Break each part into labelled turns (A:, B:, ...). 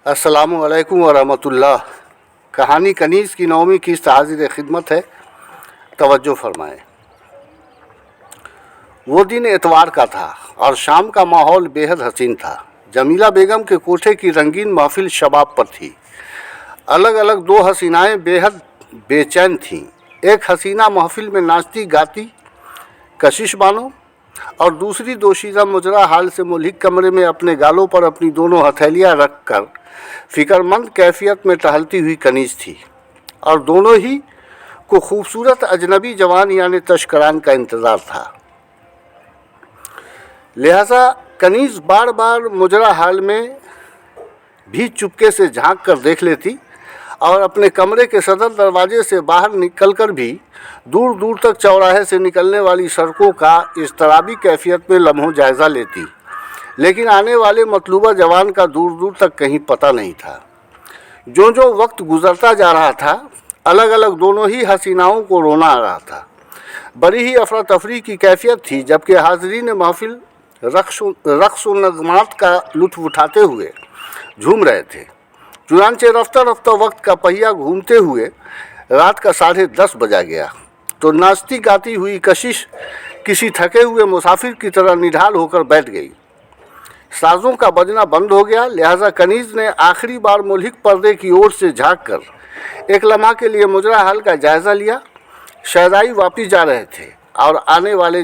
A: अस्सलामु अलैकुम व रहमतुल्लाह। कहानी कनीज़ की 9वीं किस्त हाजिर खिदमत है, तवज्जो फरमाएँ। वो दिन एतवार का था और शाम का माहौल बेहद हसीन था। जमीला बेगम के कोठे की रंगीन महफिल शबाब पर थी। अलग अलग दो हसीनाएँ बेहद बेचैन थीं। एक हसीना महफिल में नाचती गाती कशिश बानो और दूसरी दोशीज़ा मुजरा हाल से मुल्हिक कमरे में अपने गालों पर अपनी दोनों हथेलियाँ रख कर फ़िक्रमंद कैफियत में टहलती हुई कनीज़ थी। और दोनों ही को खूबसूरत अजनबी जवान यानी तशकरान का इंतज़ार था। लिहाजा कनीज़ बार बार मुजरा हाल में भी चुपके से झांक कर देख लेती और अपने कमरे के सदर दरवाजे से बाहर निकलकर भी दूर दूर तक चौराहे से निकलने वाली सड़कों का इज़्तराबी कैफियत में लम्हों जायज़ा लेती, लेकिन आने वाले मतलूबा जवान का दूर दूर तक कहीं पता नहीं था। जो जो वक्त गुजरता जा रहा था, अलग अलग दोनों ही हसीनाओं को रोना आ रहा था। बड़ी ही अफरा तफरी की कैफियत थी, जबकि हाज़रीन महफिल रक़्स व नग़मात का लुत्फ़ उठाते हुए झूम रहे थे। चुनांचे रफ्ता रफ्ता वक्त का पहिया घूमते हुए रात का 10:30 बजा गया तो नाचती गाती हुई कशिश किसी थके हुए मुसाफिर की तरह निढाल होकर बैठ गई। साज़ों का बजना बंद हो गया। लिहाजा कनीज़ ने आखिरी बार मुल्हिक पर्दे की ओर से झाँक कर एक लम्हा के लिए मुजरा हाल का जायज़ा लिया। शहदाई वापिस जा रहे थे और आने वाले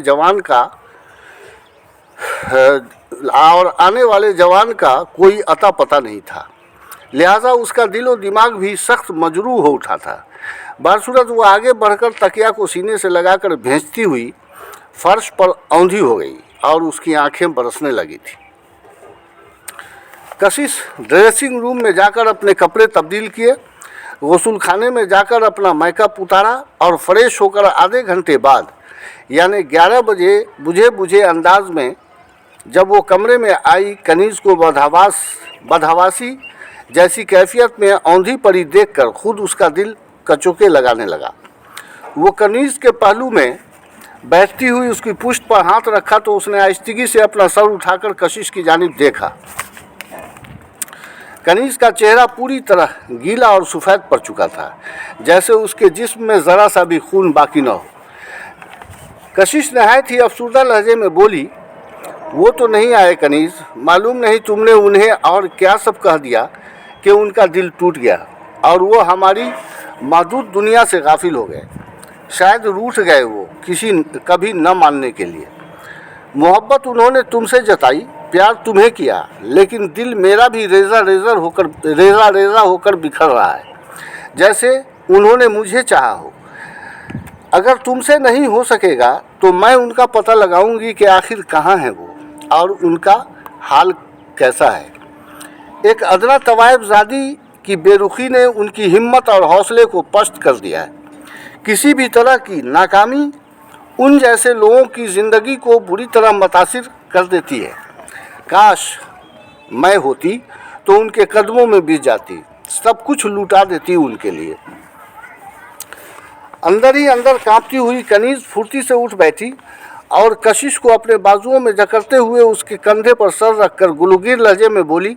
A: जवान का कोई अता पता नहीं था। लिहाजा उसका दिल और दिमाग भी सख्त मजरूह हो उठा था। बासूरत वो आगे बढ़कर तकिया को सीने से लगाकर भेंचती हुई फर्श पर औंधी हो गई और उसकी आंखें बरसने लगी थी। कशिश ड्रेसिंग रूम में जाकर अपने कपड़े तब्दील किए, गुस्ल खाने में जाकर अपना मेकअप उतारा और फ्रेश होकर आधे घंटे बाद यानी 11 बजे बुझे अंदाज में जब वो कमरे में आई, कनीज़ को बदहवासी जैसी कैफियत में औंधी पड़ी देखकर खुद उसका दिल कचोके लगाने लगा। वो कनीज़ के पहलू में बैठती हुई उसकी पुष्ट पर हाथ रखा तो उसने आहिस्तगी से अपना सर उठाकर कशिश की जानिब देखा। कनीज़ का चेहरा पूरी तरह गीला और सफ़ेद पड़ चुका था, जैसे उसके जिस्म में ज़रा सा भी खून बाकी न हो। कशिश नहायत ही अफसुर्दा लहजे में बोली, वो तो नहीं आए कनीज़, मालूम नहीं तुमने उन्हें और क्या सब कह दिया कि उनका दिल टूट गया और वो हमारी महदूद दुनिया से गाफिल हो गए। शायद रूठ गए वो कभी न मानने के लिए। मोहब्बत उन्होंने तुमसे जताई, प्यार तुम्हें किया, लेकिन दिल मेरा भी रेज़ा रेज़ा होकर बिखर रहा है, जैसे उन्होंने मुझे चाहा हो। अगर तुमसे नहीं हो सकेगा तो मैं उनका पता लगाऊंगी कि आखिर कहाँ है वो और उनका हाल कैसा है। एक अदना तवायबज़ादी की बेरुखी ने उनकी हिम्मत और हौसले को पस्त कर दिया है। किसी भी तरह की नाकामी उन जैसे लोगों की ज़िंदगी को बुरी तरह मुतासिर कर देती है। काश मैं होती तो उनके कदमों में बिछ जाती, सब कुछ लुटा देती उनके लिए। अंदर ही अंदर कांपती हुई कनीज़ फुर्ती से उठ बैठी और कशिश को अपने बाजुओं में जकड़ते हुए उसके कंधे पर सर रखकर गुलगीर लहजे में बोली,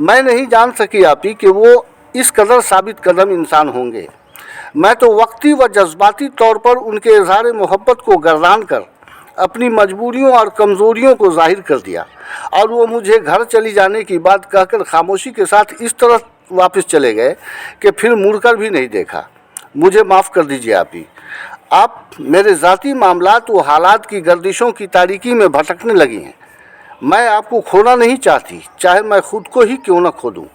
A: मैं नहीं जान सकी आपी कि वो इस कदर साबित कदम इंसान होंगे। मैं तो वक्ती व जज्बाती तौर पर उनके इज़हार मोहब्बत को गर्दान कर अपनी मजबूरियों और कमज़ोरियों को जाहिर कर दिया और वो मुझे घर चली जाने की बात कहकर खामोशी के साथ इस तरह वापस चले गए कि फिर मुड़कर भी नहीं देखा। मुझे माफ़ कर दीजिए आपी, आप मेरे ज़ाती मामलात व हालात की गर्दिशों की तारीकी में भटकने लगी हैं। मैं आपको खोना नहीं चाहती, चाहे मैं खुद को ही क्यों न खो दूँ।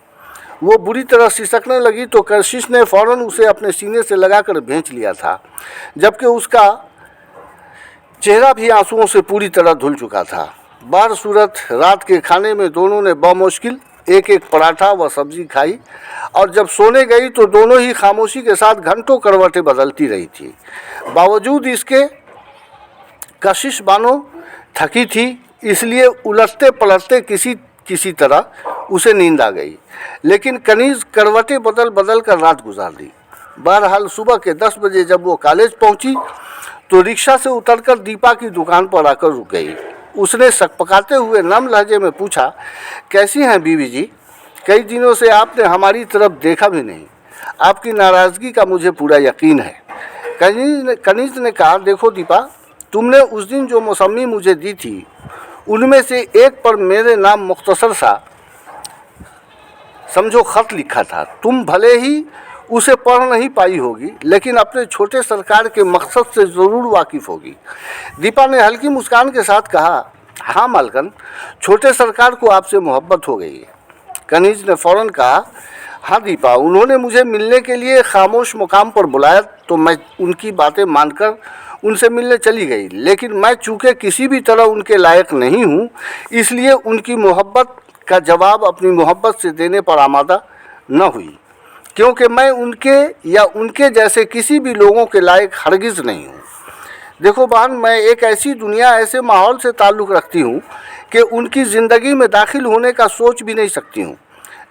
A: वो बुरी तरह सिसकने लगी तो कशिश ने फ़ौरन उसे अपने सीने से लगाकर भेंच लिया था, जबकि उसका चेहरा भी आंसुओं से पूरी तरह धुल चुका था। बासूरत रात के खाने में दोनों ने बमुश्किल एक पराठा व सब्ज़ी खाई और जब सोने गई तो दोनों ही खामोशी के साथ घंटों करवटें बदलती रही थी। बावजूद इसके कशिश बानो थकी थी, इसलिए उलटते पलटते किसी तरह उसे नींद आ गई, लेकिन कनीज़ करवटें बदल कर रात गुजार दी। बहरहाल सुबह के 10 बजे जब वो कॉलेज पहुंची तो रिक्शा से उतरकर दीपा की दुकान पर आकर रुक गई। उसने सकपकाते हुए नम लहजे में पूछा, कैसी हैं बीवी जी? कई दिनों से आपने हमारी तरफ देखा भी नहीं। आपकी नाराज़गी का मुझे पूरा यकीन है। कनीज ने कहा, देखो दीपा, तुमने उस दिन जो मौसमी मुझे दी थी उनमें से एक पर मेरे नाम मुख्तसर सा समझो खत लिखा था। तुम भले ही उसे पढ़ नहीं पाई होगी, लेकिन अपने छोटे सरकार के मकसद से ज़रूर वाकिफ़ होगी। दीपा ने हल्की मुस्कान के साथ कहा, हाँ मालकन, छोटे सरकार को आपसे मोहब्बत हो गई है। कनीज ने फ़ौरन कहा, हाँ दीपा, उन्होंने मुझे मिलने के लिए खामोश मुकाम पर बुलाया तो मैं उनकी बातें मानकर उनसे मिलने चली गई, लेकिन मैं चूँकि किसी भी तरह उनके लायक नहीं हूँ, इसलिए उनकी मोहब्बत का जवाब अपनी मोहब्बत से देने पर आमादा न हुई, क्योंकि मैं उनके या उनके जैसे किसी भी लोगों के लायक हरगिज़ नहीं हूँ। देखो बहन, मैं एक ऐसी दुनिया, ऐसे माहौल से ताल्लुक़ रखती हूँ कि उनकी ज़िंदगी में दाखिल होने का सोच भी नहीं सकती हूँ।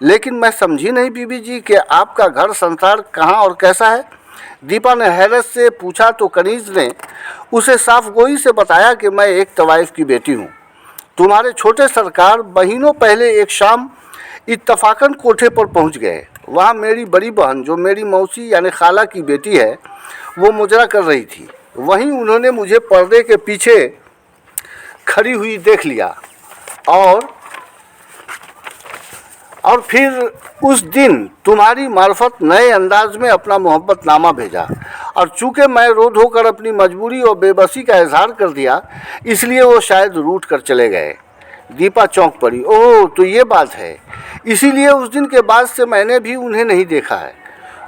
A: लेकिन मैं समझी नहीं बीबी जी कि आपका घर संसार कहाँ और कैसा है। दीपा ने हैरत से पूछा तो कनीज ने उसे साफ गोई से बताया कि मैं एक तवाइफ की बेटी हूँ। तुम्हारे छोटे सरकार महीनों पहले एक शाम इत्तफाकन कोठे पर पहुँच गए। वहाँ मेरी बड़ी बहन, जो मेरी मौसी यानी खाला की बेटी है, वो मुजरा कर रही थी। वहीं उन्होंने मुझे पर्दे के पीछे खड़ी हुई देख लिया और फिर उस दिन तुम्हारी मार्फत नए अंदाज में अपना मोहब्बतनामा भेजा, और चूँकि मैं रो धोकर अपनी मजबूरी और बेबसी का इजहार कर दिया, इसलिए वो शायद रूठ कर चले गए। दीपा चौंक पड़ी। ओह, तो ये बात है, इसीलिए उस दिन के बाद से मैंने भी उन्हें नहीं देखा है।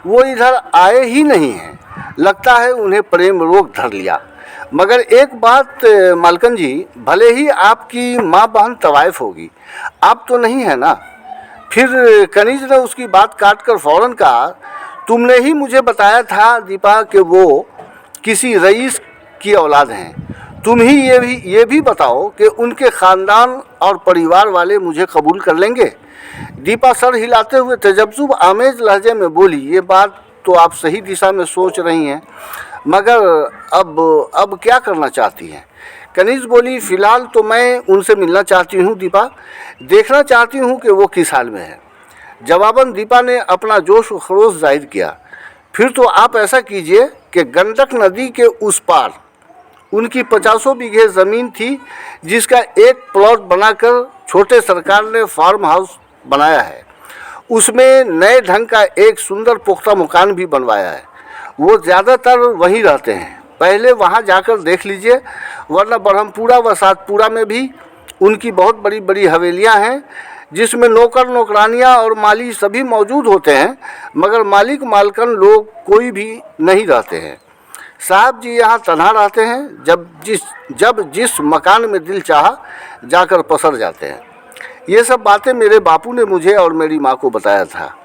A: वो इधर आए ही नहीं हैं। लगता है उन्हें प्रेम रोग धर लिया। मगर एक बात मालकन जी, भले ही आपकी माँ बहन तवाइफ होगी, आप तो नहीं है ना। फिर कनीज ने उसकी बात काट कर फ़ौरन कहा, तुमने ही मुझे बताया था दीपा कि वो किसी रईस की औलाद हैं। तुम ही ये भी बताओ कि उनके ख़ानदान और परिवार वाले मुझे कबूल कर लेंगे। दीपा सर हिलाते हुए तजब्जुब आमेज लहजे में बोली, ये बात तो आप सही दिशा में सोच रही हैं, मगर अब क्या करना चाहती हैं। कनीज बोली, फ़िलहाल तो मैं उनसे मिलना चाहती हूँ दीपा, देखना चाहती हूँ कि वो किस हाल में है। जवाबन दीपा ने अपना जोश व खरोश जाहिर किया। फिर तो आप ऐसा कीजिए कि गंडक नदी के उस पार उनकी 50 बीघे ज़मीन थी, जिसका एक प्लॉट बनाकर छोटे सरकार ने फार्म हाउस बनाया है। उसमें नए ढंग का एक सुंदर पुख्ता मकान भी बनवाया है। वो ज़्यादातर वहीं रहते हैं। पहले वहाँ जाकर देख लीजिए, वरना ब्रह्मपुरा व सातपुरा में भी उनकी बहुत बड़ी बड़ी हवेलियाँ हैं, जिसमें नौकर नौकरानियाँ और माली सभी मौजूद होते हैं, मगर मालिक मालकन लोग कोई भी नहीं रहते हैं। साहब जी यहाँ तन्हा रहते हैं, जब जिस मकान में दिल चाहा जाकर पसर जाते हैं। ये सब बातें मेरे बापू ने मुझे और मेरी माँ को बताया था।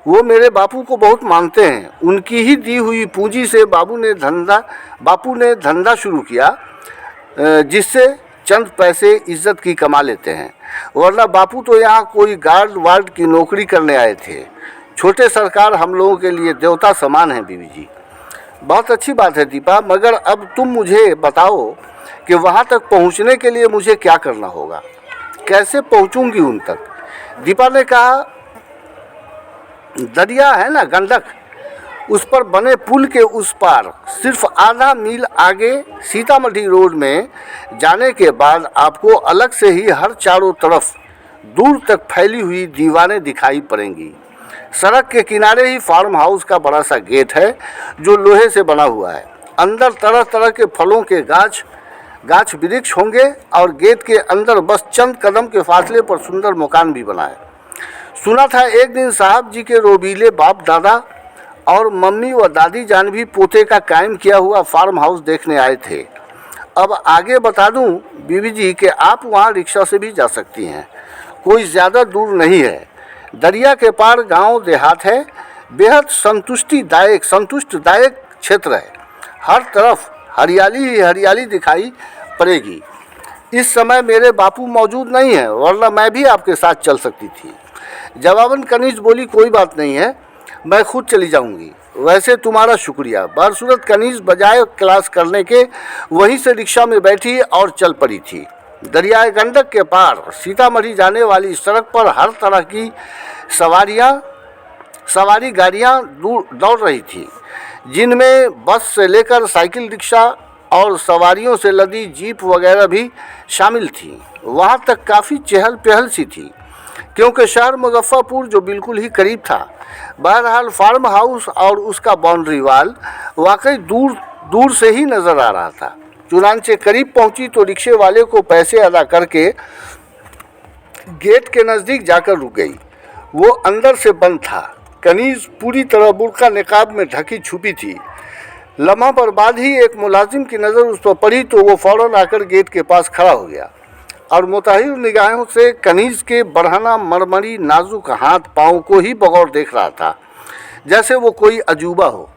A: वो मेरे बापू को बहुत मानते हैं। उनकी ही दी हुई पूंजी से बापू ने धंधा शुरू किया, जिससे चंद पैसे इज्जत की कमा लेते हैं, वरना बापू तो यहाँ कोई गार्ड वार्ड की नौकरी करने आए थे। छोटे सरकार हम लोगों के लिए देवता समान है बीवी जी। बहुत अच्छी बात है दीपा, मगर अब तुम मुझे बताओ कि वहाँ तक पहुँचने के लिए मुझे क्या करना होगा, कैसे पहुँचूँगी उन तक। दीपा ने कहा, दरिया है ना गंडक, उस पर बने पुल के उस पार सिर्फ आधा मील आगे सीतामढ़ी रोड में जाने के बाद आपको अलग से ही हर चारों तरफ दूर तक फैली हुई दीवारें दिखाई पड़ेंगी। सड़क के किनारे ही फार्म हाउस का बड़ा सा गेट है, जो लोहे से बना हुआ है। अंदर तरह तरह के फलों के गाछ वृक्ष होंगे, और गेट के अंदर बस चंद कदम के फासले पर सुंदर मकान भी बना है। सुना था एक दिन साहब जी के रोबीले बाप दादा और मम्मी व दादी जान भी पोते का कायम किया हुआ फार्म हाउस देखने आए थे। अब आगे बता दूं बीवी जी कि आप वहां रिक्शा से भी जा सकती हैं, कोई ज़्यादा दूर नहीं है। दरिया के पार गांव देहात है, बेहद संतुष्टदायक क्षेत्र है। हर तरफ हरियाली ही हरियाली दिखाई पड़ेगी। इस समय मेरे बापू मौजूद नहीं हैं, वरना मैं भी आपके साथ चल सकती थी। जवाबन कनीज बोली, कोई बात नहीं है, मैं खुद चली जाऊंगी। वैसे तुम्हारा शुक्रिया। बरसूरत कनीज बजाय क्लास करने के वहीं से रिक्शा में बैठी और चल पड़ी थी। दरियाए गंडक के पार सीतामढ़ी जाने वाली सड़क पर हर तरह की सवारी गाड़ियाँ दौड़ रही थी, जिनमें बस से लेकर साइकिल रिक्शा और सवारियों से लदी जीप वगैरह भी शामिल थी। वहाँ तक काफ़ी चहल पहल सी थी, क्योंकि शहर मुजफ्फरपुर जो बिल्कुल ही करीब था। बहरहाल फार्म हाउस और उसका बाउंड्री वाल वाकई दूर दूर से ही नज़र आ रहा था। चुनांचे करीब पहुंची तो रिक्शे वाले को पैसे अदा करके गेट के नज़दीक जाकर रुक गई। वो अंदर से बंद था। कनीज़ पूरी तरह बुर्का निकाब में ढकी छुपी थी। लम्हा पर बाद ही एक मुलाजिम की नज़र उस पर पड़ी तो वो फ़ौरन आकर गेट के पास खड़ा हो गया और मुताहिर निगाहों से कनीज़ के बढ़ाना मरमरी नाजुक हाथ पाँव को ही बगौर देख रहा था, जैसे वो कोई अजूबा हो।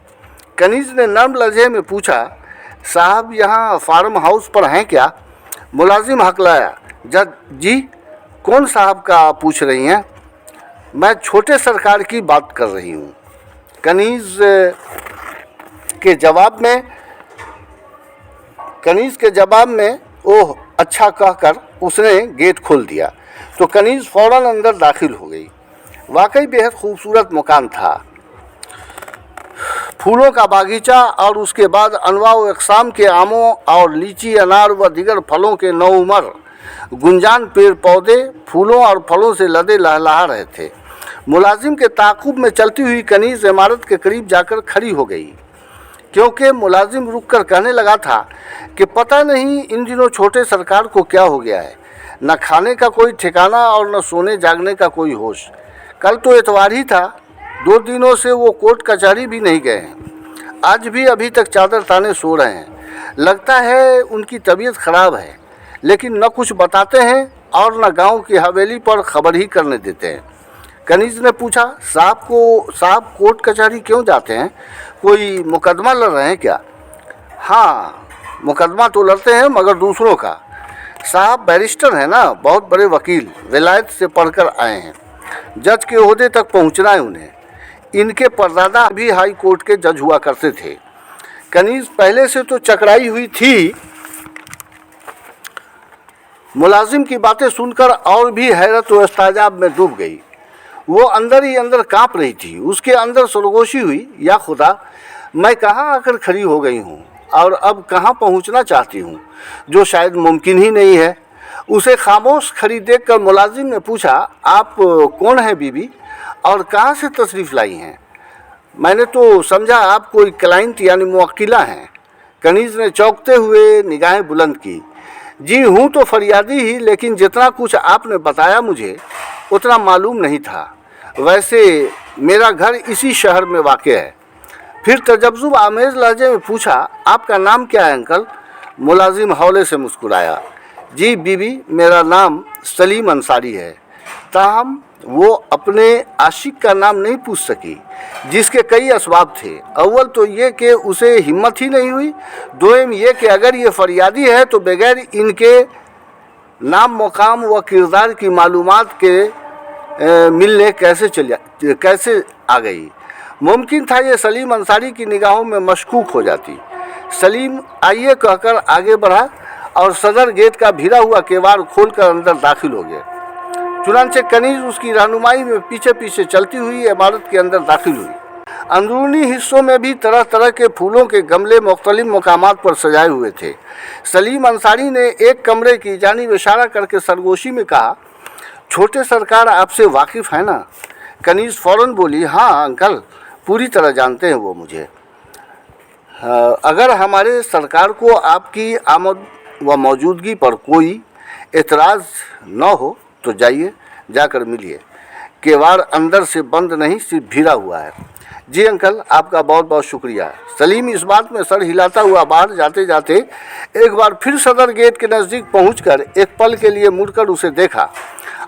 A: कनीज़ ने नर्म लहजे में पूछा, साहब यहाँ फार्म हाउस पर हैं क्या? मुलाजिम हकलाया, जज जी, कौन साहब का पूछ रही हैं? मैं छोटे सरकार की बात कर रही हूँ। कनीज़ के जवाब में ओह अच्छा कहकर उसने गेट खोल दिया तो कनीज़ फ़ौरन अंदर दाखिल हो गई। वाकई बेहद खूबसूरत मकान था। फूलों का बागीचा और उसके बाद अनवा व अक़साम के आमों और लीची, अनार व दीगर फलों के नौउमर गुंजान पेड़ पौधे फूलों और फलों से लदे लहलहा रहे थे। मुलाजिम के ताक़ुब में चलती हुई कनीज़ इमारत के करीब जाकर खड़ी हो गई, क्योंकि मुलाजिम रुककर कहने लगा था कि पता नहीं इन दिनों छोटे सरकार को क्या हो गया है, न खाने का कोई ठिकाना और न सोने जागने का कोई होश। कल तो इतवार ही था, 2 दिनों से वो कोर्ट कचहरी भी नहीं गए हैं। आज भी अभी तक चादर ताने सो रहे हैं। लगता है उनकी तबीयत ख़राब है, लेकिन न कुछ बताते हैं और न गांव की हवेली पर खबर ही करने देते हैं। कनीज़ ने पूछा, साहब कोर्ट कचहरी क्यों जाते हैं? कोई मुकदमा लड़ रहे हैं क्या? हाँ, मुकदमा तो लड़ते हैं, मगर दूसरों का। साहब बैरिस्टर हैं ना, बहुत बड़े वकील, विलायत से पढ़कर आए हैं। जज के ओहदे तक पहुंचना है उन्हें। इनके परदादा भी हाई कोर्ट के जज हुआ करते थे। कनीज़ पहले से तो चकराई हुई थी। मुलाजिम की बातें सुनकर और भी हैरत व इस्ताजाब में डूब गई। वो अंदर ही अंदर काँप रही थी। उसके अंदर सरगोशी हुई, या खुदा, मैं कहाँ आकर खड़ी हो गई हूँ और अब कहाँ पहुँचना चाहती हूँ, जो शायद मुमकिन ही नहीं है। उसे खामोश खड़ी देखकर मुलाजिम ने पूछा, आप कौन हैं बीबी और कहाँ से तशरीफ़ लाई हैं? मैंने तो समझा आप कोई क्लाइंट यानी मुवक्किला हैं। कनीज़ ने चौंकते हुए निगाहें बुलंद की। जी हूँ तो फरियादी ही, लेकिन जितना कुछ आपने बताया मुझे उतना मालूम नहीं था। वैसे मेरा घर इसी शहर में वाक़ है। फिर तजब्जुब आमेज़ लहजे में पूछा, आपका नाम क्या है अंकल? मुलाजिम हौले से मुस्कुराया, जी बीबी, मेरा नाम सलीम अंसारी है। ताहम वो अपने आशिक का नाम नहीं पूछ सकी, जिसके कई असबाब थे। अव्वल तो ये कि उसे हिम्मत ही नहीं हुई, दोम ये कि अगर ये फरियादी है तो बगैर इनके नाम, मकाम व किरदार की मालूमात के मिलने कैसे आ गई। मुमकिन था ये सलीम अंसारी की निगाहों में मशकूक हो जाती। सलीम आइए कहकर आगे बढ़ा और सदर गेट का भिड़ा हुआ केवाड़ खोलकर अंदर दाखिल हो गया। चुनांचे कनीज़ उसकी रहनुमाई में पीछे पीछे चलती हुई इमारत के अंदर दाखिल हुई। अंदरूनी हिस्सों में भी तरह तरह के फूलों के गमले मुख्तलिफ मकामात पर सजाए हुए थे। सलीम अंसारी ने एक कमरे की जानिब इशारा करके सरगोशी में कहा, छोटे सरकार आपसे वाकिफ़ है ना? कनीज़ फ़ौरन बोली, हाँ अंकल, पूरी तरह जानते हैं वो मुझे। अगर हमारे सरकार को आपकी आमद व मौजूदगी पर कोई एतराज़ न हो तो जाइए, जाकर मिलिए। केवाड़ अंदर से बंद नहीं, सिर्फ भिड़ा हुआ है। जी अंकल, आपका बहुत बहुत शुक्रिया। सलीम इस बात में सर हिलाता हुआ बाहर जाते जाते एक बार फिर सदर गेट के नज़दीक पहुंचकर एक पल के लिए मुड़कर उसे देखा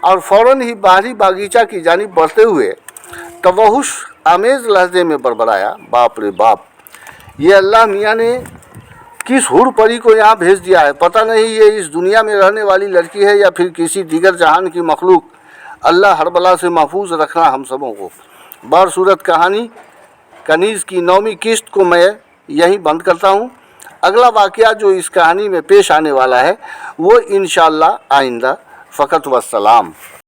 A: और फ़ौरन ही बाहरी बागीचा की जानिब बढ़ते हुए तवहुश आमेज़ लहजे में बड़बड़ाया, बाप रे बाप, ये अल्लाह मियाँ ने किस हुर परी को यहाँ भेज दिया है। पता नहीं ये इस दुनिया में रहने वाली लड़की है या फिर किसी दीगर जहान की मखलूक। अल्लाह हर बला से महफूज रखना हम सबों को। बरसूरत कहानी कनीज़ की 9वीं किस्त को मैं यहीं बंद करता हूँ। अगला वाक़या जो इस कहानी में पेश आने वाला है वो इंशाअल्लाह आइंदा। फ़कत वस्सलाम।